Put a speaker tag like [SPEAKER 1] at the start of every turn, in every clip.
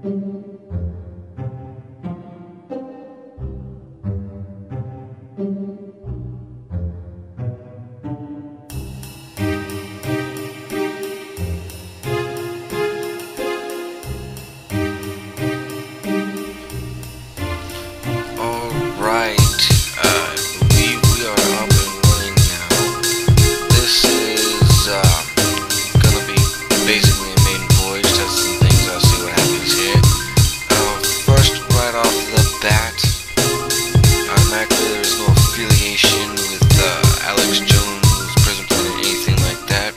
[SPEAKER 1] Alright, I believe we are up and running now. This is gonna be basically a maiden voyage, test some things out, see what happens here. First, right off the bat, automatically there is no affiliation with Alex Jones, Prison Planet, anything like that.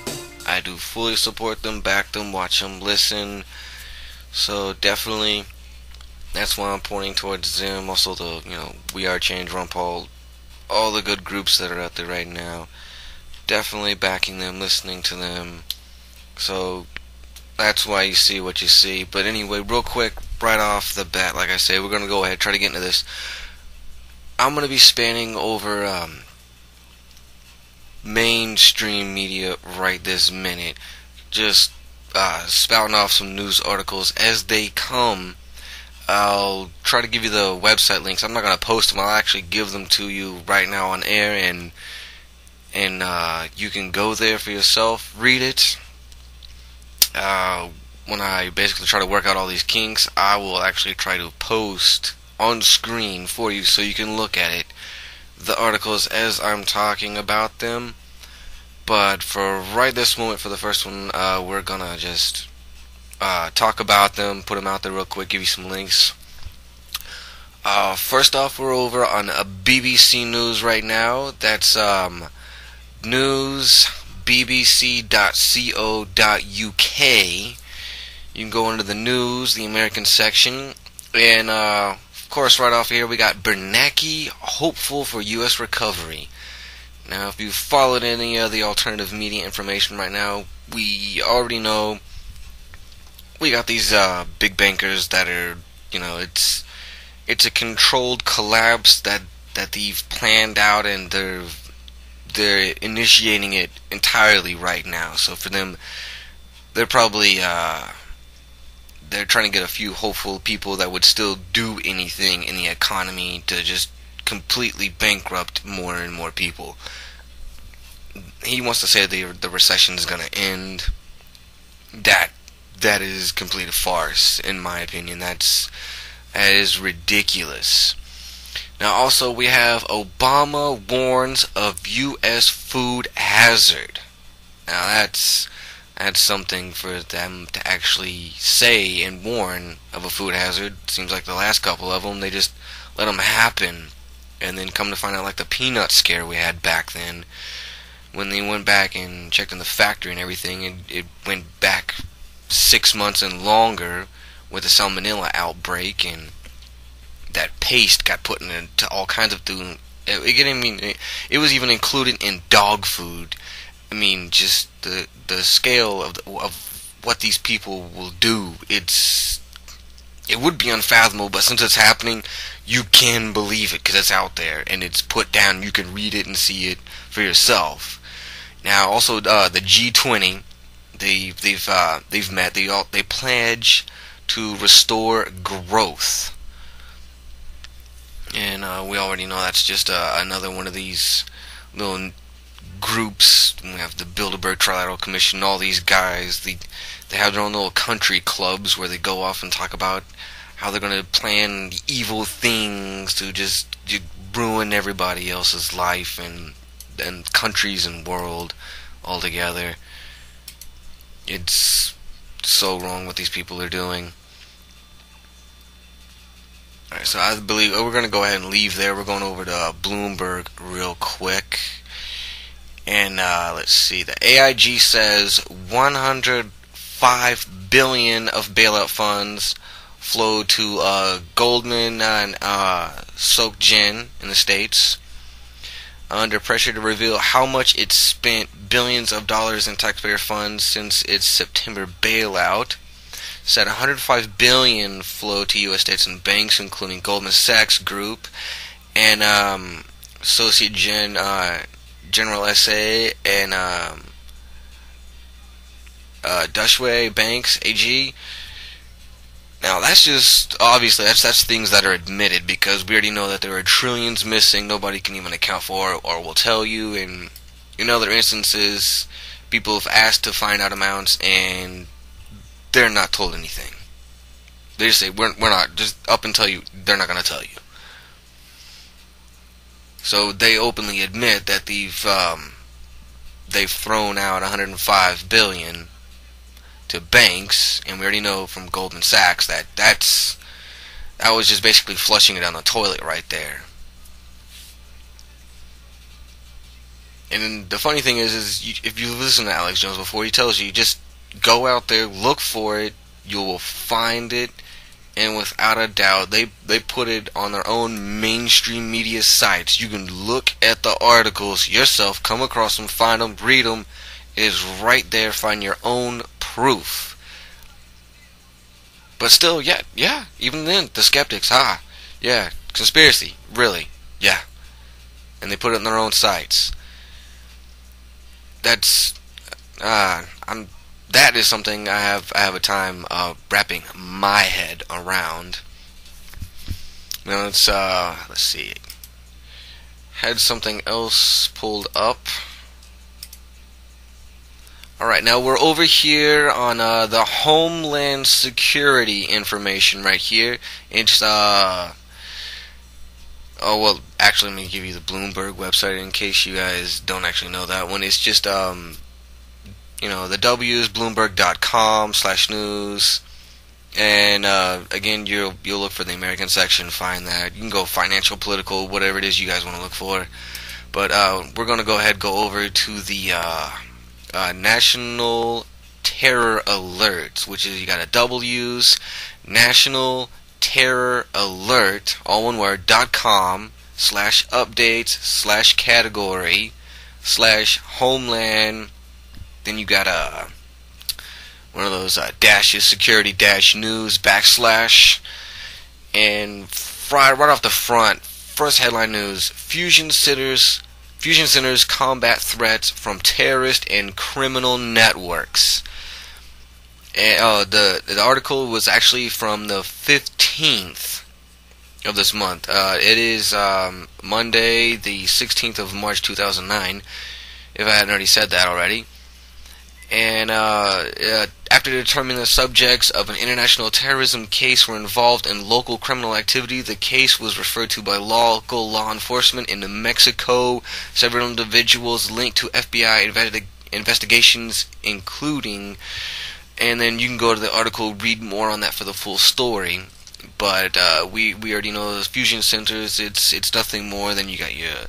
[SPEAKER 1] I do fully support them, back them, watch them, listen. So definitely, that's why I'm pointing towards them. Also the, We Are Change, Ron Paul, all the good groups that are out there right now. Definitely backing them, listening to them. So that's why you see what you see. But anyway, real quick, right off the bat, like I say, we're gonna go ahead, try to get into this. I'm gonna be spanning over mainstream media right this minute. Just spouting off some news articles as they come. I'll try to give you the website links. I'm not going to post them. I'll actually give them to you right now on air, and you can go there for yourself, read it. When I basically try to work out all these kinks, I will actually try to post on screen for you so you can look at it, the articles as I'm talking about them. But for right this moment, for the first one, we're going to just talk about them, put them out there real quick, give you some links. First off, we're over on BBC News right now. That's newsbbc.co.uk. You can go into the news, the American section, and of course, right off here we got Bernanke hopeful for U.S. recovery. Now, if you've followed any of the alternative media information right now, we already know we got these big bankers that are, it's a controlled collapse that they've planned out, and they're initiating it entirely right now. So for them, they're probably they're trying to get a few hopeful people that would still do anything in the economy to just completely bankrupt more and more people. He wants to say the recession is going to end. That is complete farce, in my opinion. That is ridiculous. Now, also, we have Obama warns of U.S. food hazard. Now, that's something for them to actually say and warn of a food hazard. Seems like the last couple of them, they just let them happen. And then come to find out, like the peanut scare we had back then, when they went back and checked in the factory and everything, it went back 6 months and longer with the salmonella outbreak, and that paste got put into all kinds of food. It was even included in dog food. I mean, just the scale of what these people will do, it would be unfathomable, but since it's happening, you can believe it because it's out there and it's put down. You can read it and see it for yourself. Now, also the G20, they've met. They pledge to restore growth, and we already know that's just another one of these little groups. We have the Bilderberg Trilateral Commission. All these guys, they have their own little country clubs where they go off and talk about how they're going to plan evil things to just ruin everybody else's life and countries and world altogether. It's so wrong what these people are doing. Alright, so I believe we're going to go ahead and leave there. We're going over to Bloomberg real quick. And let's see. The AIG says 105 billion of bailout funds flow to Goldman and SocGen in the States, under pressure to reveal how much it spent billions of dollars in taxpayer funds since its September bailout. Said 105 billion flow to U.S. states and banks, including Goldman Sachs Group and General SA and Deutsche Banks AG. Now that's just obviously that's things that are admitted, because we already know that there are trillions missing. Nobody can even account for or will tell you. And in other instances, people have asked to find out amounts and they're not told anything. They just say we're not, just up until you, they're not going to tell you. So they openly admit that they've thrown out 105 billion to banks, and we already know from Goldman Sachs that that was just basically flushing it down the toilet right there. And the funny thing is if you listen to Alex Jones before, he tells you just go out there, look for it, you will find it, and without a doubt, they put it on their own mainstream media sites. You can look at the articles yourself, come across them, find them, read them. It is right there. Find your own proof. But still, yeah, even then, the skeptics, yeah, conspiracy, really, yeah. And they put it on their own sites. That is something I have a time wrapping my head around. Now let's see. Had something else pulled up. Alright, now we're over here on the Homeland Security information right here. It's oh well, actually, let me give you the Bloomberg website in case you guys don't actually know that one. It's just the W is Bloomberg.com/news, and again, you'll look for the American section, find that. You can go financial, political, whatever it is you guys want to look for. But we're going to go ahead and go over to the National Terror Alerts, which is, you got a W's, National Terror Alert, all one word, .com/updates/category/homeland. Then you got one of those dashes, security dash news /, and right off the front, first headline news: Fusion Centers combat threats from terrorist and criminal networks. And the article was actually from the 15th of this month. It is Monday, the 16th of March 2009, if I hadn't already said that already. And after determining the subjects of an international terrorism case were involved in local criminal activity, the case was referred to by local law enforcement in New Mexico. Several individuals linked to FBI investigations, including, and then you can go to the article, read more on that for the full story. But we already know those fusion centers. It's nothing more than you got your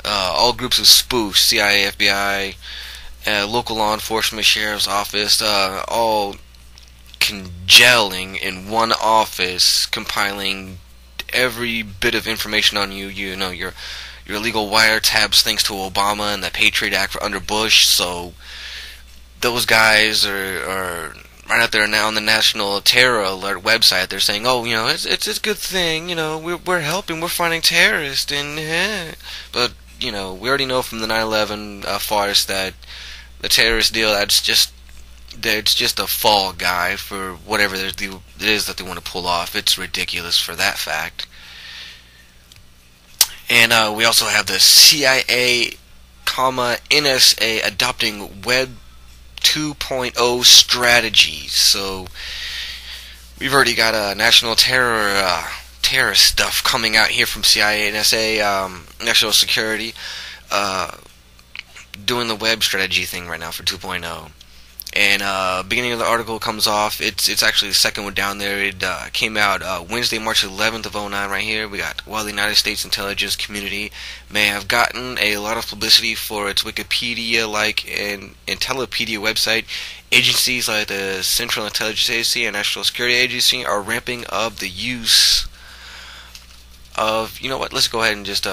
[SPEAKER 1] all groups of spoofs, CIA, FBI, local law enforcement, sheriff's office, all congealing in one office, compiling every bit of information on you. You know, your illegal wiretaps thanks to Obama and the Patriot Act for under Bush. So those guys are right out there now on the National Terror Alert website. They're saying, oh, it's a good thing, we're helping, we're finding terrorists, and but we already know from the 9/11 farce that the terrorist deal, it's just a fall guy for whatever it is that they want to pull off. It's ridiculous for that fact. And we also have the CIA, NSA adopting Web 2.0 strategies. So we've already got a national terrorist stuff coming out here from CIA, NSA, national security, doing the web strategy thing right now for 2.0. And beginning of the article comes off, it's actually the second one down there. It came out Wednesday, March 11th of 09 right here. We got, while the United States intelligence community may have gotten a lot of publicity for its Wikipedia-like and Intellipedia website, agencies like the Central Intelligence Agency and National Security Agency are ramping up the use of, let's go ahead and just